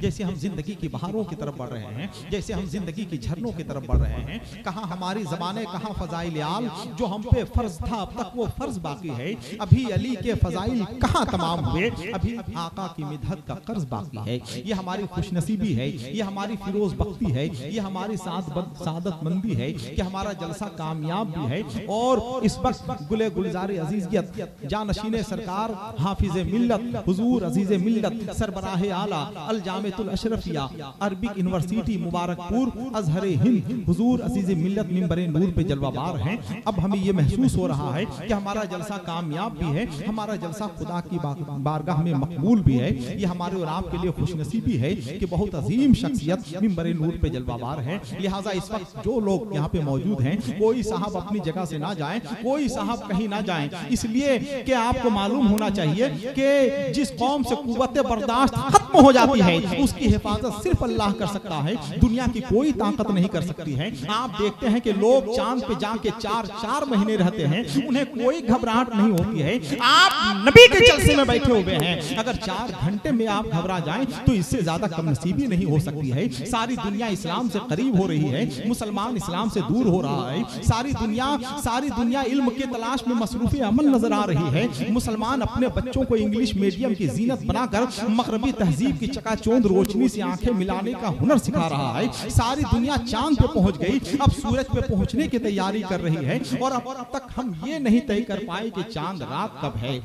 जैसे हम जिंदगी की बहारों की तरफ बढ़ रहे हैं, जैसे हम जिंदगी की झरनों की तरफ बढ़ रहे हैं, कहाँ हमारी ज़बानें, कहाँ फजाइल आल जो हम पे फर्ज था अब तक वो फर्ज बाकी है। अभी अली के फजाइल कहाँ तमाम हुए, अभी आका की मिदहत का कर्ज बाकी है। ये हमारी खुशनसीबी है, ये हमारी फिरोज बख्ती है, ये हमारी सादतमंदी है कि हमारा जलसा कामयाब भी है। और इस वक्त गुले गुलजार अजीजियत जानशीन सरकार हाफिज मिल्लत हुजूर अजीज मिल्लत सरबराह आला अल जामिअतुल अशरफिया अरबिक यूनिवर्सिटी मुबारकपुर अजहर हिंद हुजूर अजीज मिल्लत मिंबरे नूर पे जलवाबार हैं। अब हमें ये महसूस हो रहा है कि हमारा जलसा कामयाब भी है, हमारा जलसा खुदा की बारगाह में मकबूल भी है। ये हमारे और आपके लिए खुशनसीबी है कि बहुत अजीम शख्सियत मिंबरे नूर पे जलवाबार है। लिहाजा इस वक्त जो लोग यहाँ पे मौजूद हैं, कोई साहब अपनी जगह से ना जाएं, कोई साहब कहीं ना जाएं, इसलिए कि आपको मालूम होना चाहिए कि जिस कौम से कुव्वत बर्दाश्त खत्म हो जाती है उसकी हिफाजत सिर्फ अल्लाह कर सकता है, दुनिया की कोई ताकत नहीं कर सकती है। आप देखते हैं कि लोग चांद पे जाके 4-4 महीने रहते हैं, उन्हें कोई घबराहट नहीं होती है। आप नबी के जलसे में बैठे हुए हैं, अगर 4 घंटे में आप घबरा जाएं तो इससे ज्यादा कमनसीबी नहीं हो सकती है। सारी दुनिया इस्लाम से करीब हो रही है, मुसलमान इस्लाम से दूर हो रहा है। सारी दुनिया इल्म के तलाश में मसरूफ अमल नजर आ रही है। मुसलमान अपने बच्चों को इंग्लिश मीडियम की जीनत बनाकर मगरबी तहजीब की चकाचौंध रोशनी से आंखें मिलाने का हुनर सिखा रहा है। सारी दुनिया चांद पे पहुंच गई, अब सूरज पे पहुंचने की तैयारी कर रही है। और अब तक हम ये नहीं तय कर पाए कि चांद रात कब है।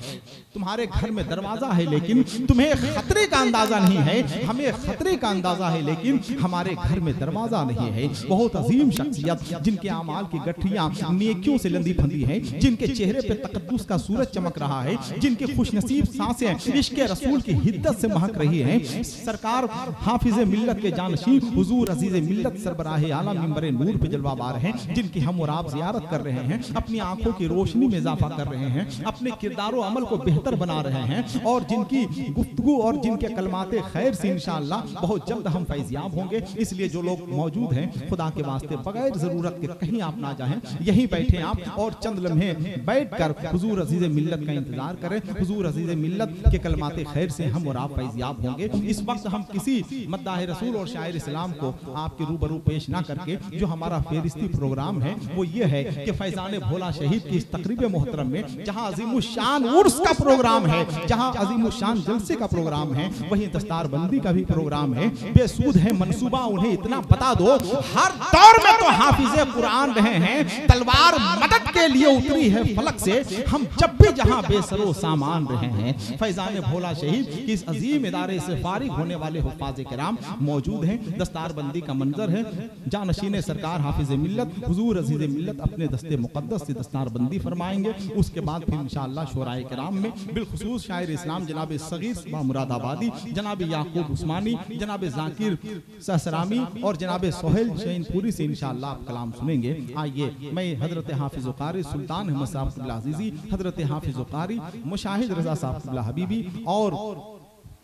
तुम्हारे घर में दरवाजा है लेकिन तुम्हें खतरे का अंदाजा नहीं है, हमें खतरे का अंदाजा है लेकिन हमारे घर में दरवाजा नहीं है। बहुत अजीम शख्सियत जिनके आमाल की गठरियां नेकियों से लंदी फंदी हैं, जिनके चेहरे पे तकद्दुस का सूरज चमक रहा है, जिनके खुशनसीब सांसें इश्क रसूल की हिद्दत से महक रही हैं। सरकार हाफिज मिल्लत के जानशीन हुजूर अजीज मिल्लत सरबराह आला मिंबरे नूर पे जलवाबार हैं, जिनकी हम और आप जियारत कर रहे हैं, अपनी आंखों की रोशनी में इजाफा कर रहे हैं, अपने किरदार और अमल को बेहतर बना रहे हैं। और जिनकी गुफ्तगू और जिनके कलमाते खैर से इंशाअल्लाह बहुत जल्द हम फैज़याब होंगे। इसलिए जो लोग मौजूद हैं, खुदा के वास्ते बगैर जरूरत के कहीं आप ना जाएं, यहीं बैठे आप और चंद लम्हे बैठकर हुजूर अजीज मिल्लत का इंतजार करें। हुजूर अजीज मिल्लत के कलमाते खैर से हम और आप फैज़याब होंगे। इस वक्त हम किसी मद्दाह रसूल और शायर इस्लाम को आपके रूबरू पेश ना करके जो हमारा फेरिस्ती प्रोग्राम है वो ये है कि फैजान भोला शहीद की इस तकरीब मोहतरम में जहां अजीमुशान उर्स का प्रोग्राम है, जहां अजीमुशान जलसे का प्रोग्राम है, वहीं दस्तारबंदी का भी प्रोग्राम है। बेसूद है मंसूबा, उन्हें इतना बता दो, हर दौर में तो हाफिजे कुरान रहे हैं, तलवार मदद के लिए उतरी है फलक से। हम जब भी जहां बेसरो सामान रहे हैं, फैजान भोला शहीद की इस अजीम इदारे से फारिग होने वाले हुफ़ाज़े किराम मौजूद हैं। दस्तारबंदी का मंजर है, जानशीन सरकार हाफिज मिल्लत हुजूर अजीज मिल्लत अपने दस्ते मुक़द्दस से दस्तारबंदी फरमाएंगे। उसके बाद फिर इंशाअल्लाह शोराए किराम में बिलखुसूस शायर इस्लाम जनाब सगीर मुरादाबादी, जनाब याकूब उस्मानी, जनाब जाकिर सहसरामी और जनाब सोहेल शैनपुरी से इंशाअल्लाह आप कलाम सुनेंगे। आइए मैं हजरत हाफिज कारी सुल्तान अहमद साहब अज़ीज़ी, हजरत हाफिज कारी मुशाहिद रज़ा साहब हबीबी और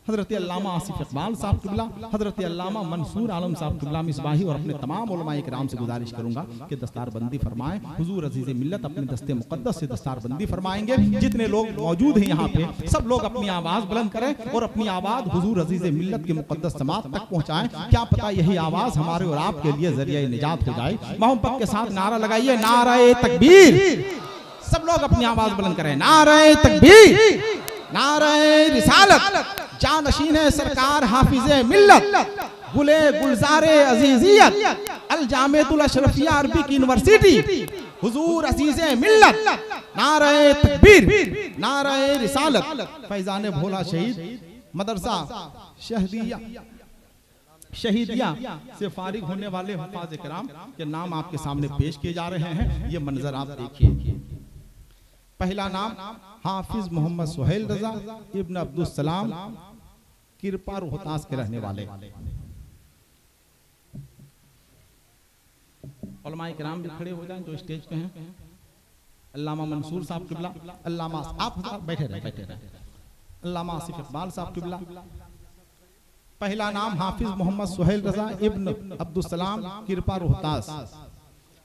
हजरत अल्लामा आसिफ इकबाल साहब किबला, हजरत अल्लामा मंसूर आलम साहब किबला मिसबाही और अपने तमाम उलमाए किराम से गुजारिश करूंगा कि दस्तारबंदी फरमाएं। हुजूर अजीज मिल्लत अपने दस्ते मुक़द्दस से दस्तारबंदी फरमाएंगे। जितने लोग मौजूद हैं यहाँ पे सब लोग अपनी आवाज बुलंद करें और अपनी आवाज हुजूर अजीज मिल्लत के मुक़द्दस समात तक पहुँचाएं। क्या पता यही आवाज हमारे और आपके लिए जरिया निजात हो जाए। मोहब्बत के साथ नारा लगाइए, नारे तकबीर। सब लोग अपनी आवाज बुलंद करें, नारे तकबीर, नारे रिसालत। जानशीन है सरकार हाफिजे मिल्लत गुले गुलजारे अजीजियत अल जामिअतुल अशरफिया अरबिक यूनिवर्सिटी हुजूर अजीजे मिल्लत, नारे तकबीर, नारे रिसालत। फैजान भोला शहीद मदरसा शहीदिया से फारिग होने वाले हुफ़ाज़े किराम के नाम आपके सामने पेश किए जा रहे हैं। ये मंजर आप देखिए। पहला नाम हाफिज मोहम्मद सुहेल रजा इब्न अब्दुल सलाम किरपा रोहतास के रहने वाले। उलमाए किराम भी खड़े हो जाएं जो स्टेज पे हैं। अल्लामा मंसूर साहब किबला, अल्लामा आप बैठे रहे, अल्लामा आसिफ इकबाल साहब किबला। पहला नाम हाफिज मोहम्मद सुहेल रजा इब्न अब्दुल सलाम किरपा रोहतास।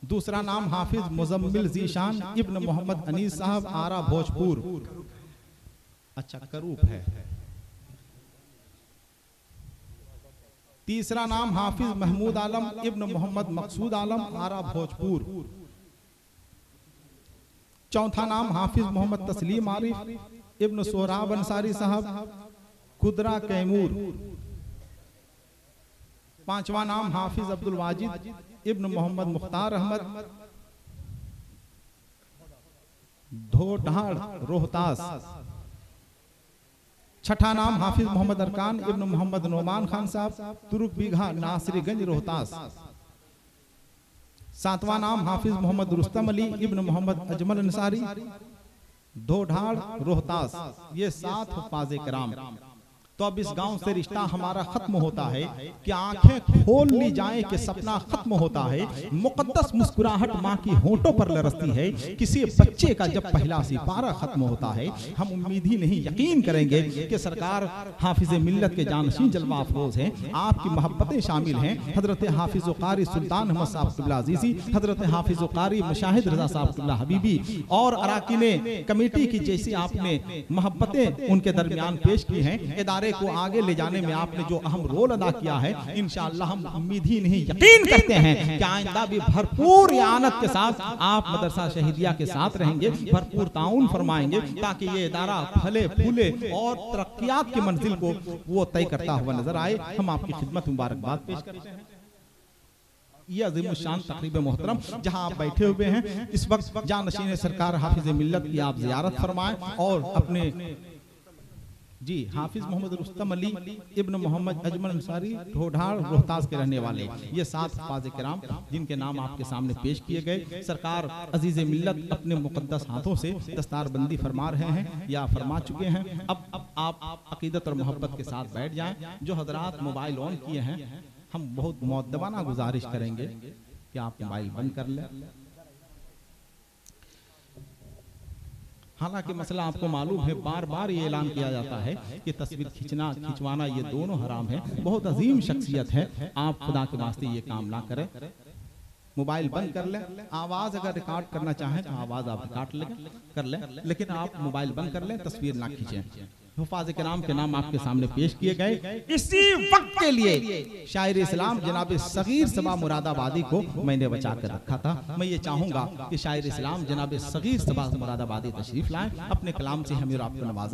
दूसरा नाम हाफिज मुजम्मिल जीशान इब्न मोहम्मद अनीस साहब आरा भोजपुर। अच्छा करूप है। तीसरा नाम हाफिज महमूद आलम इब्न मोहम्मद मकसूद आलम, आरा भोजपुर। चौथा नाम हाफिज मोहम्मद तस्लीम आरिफ इब्न सोहराब अंसारी साहब, कुदरा कैमूर। पांचवा नाम हाफिज अब्दुल वाजिद इब्न मोहम्मद मुख्तार अहमद, धोढाड़ रोहतास। छठा नाम हाफिज मोहम्मद अरकान इब्न मोहम्मद नोमान खान साहब, तुरुक बीघा नासरीगंज रोहतास। सातवां नाम हाफिज मोहम्मद रुस्तम अली इब्न मोहम्मद अजमल अंसारी, धोढाड़ रोहतास। ये 7 हुफ्फाज़े किराम। तो अब इस गांव से रिश्ता हमारा खत्म होता है कि आंखें खोल ली जाएं कि सपना खत्म होता है। मुकद्दस मुस्कुराहट माँ की होंठों पर लरसती है। किसी बच्चे का जब पहला सिपारा खत्म होता है, हम उम्मीद ही नहीं यकीन करेंगे कि सरकार हाफिज मिल्लत के जानशीन जलवा अफरोज हैं, आपकी मोहब्बतें शामिल हैं। हजरत हाफिज कारी सुल्तान अहमद साहब क़िबला अज़ीज़ी, हजरत हाफिज कारी मुशाहिद रज़ा साहब क़िबला हबीबी और अराकीने कमेटी की जैसी आपने मोहब्बतें उनके दरमियान पेश की हैं। इदारे को आगे ले जाने में आपने जो अहम रोल अदा किया है, इंशाअल्लाह हम उम्मीद ही नहीं यकीन करते हैं कि आइंदा भी भरपूर आनत के साथ आप मदरसा शहीदिया के साथ रहेंगे, भरपूर ताउन फरमाएंगे, ताकि ये इदारा फले फूले और तरक्कियात की मंजिल को वो तय करता हुआ नजर आए। हम आपकी खिदमत मुबारकबाद पेश करते हैं। ये अज़ीमुश्शान तक़रीब मोहतरम जहां आप बैठे हुए हैं इस वक्त, जानशीन सरकार हाफिज मिल्लत की आप ज़ियारत फरमाएं और अपने जी हाफिज मोहम्मद रुस्तम अली इब्न मोहम्मद अजमल अंसारी, ढोढाड़ रोहतास के रहने वाले, ये 7 हुफ्फाज़े किराम जिनके नाम आपके सामने पेश किए गए। सरकार अजीज मिल्लत अपने मुक़द्दस हाथों से दस्तारबंदी फरमा रहे हैं या फरमा चुके हैं। अब आप अकीदत और मोहब्बत के साथ बैठ जाएं। जो हजरात मोबाइल ऑन किए हैं, हम बहुत मुअद्दबाना गुजारिश करेंगे कि आप मोबाइल बंद कर लें। हालांकि मसला आपको मालूम है, बार बार ये ऐलान किया जाता है कि तस्वीर खिंचवाना ये दोनों हराम है। बहुत अजीम शख्सियत है, आप खुदा के वास्ते ये काम ना करें। मोबाइल बंद कर लें। आवाज अगर रिकॉर्ड करना चाहें तो आवाज आप रिकॉर्ड कर लें, लेकिन आप मोबाइल बंद कर लें, तस्वीर ना खींचें। हुफ्फाज़े किराम के नाम आपके सामने पेश किए गए। इसी वक्त के लिए शायर इस्लाम जनाब सगीर सबा मुरादाबादी को मैंने बचा कर रखा था। मैं ये चाहूंगा कि शायर इस्लाम जनाब सगीर सबा मुरादाबादी तशरीफ लाएं, अपने कलाम से हमें और आपको नवाजें।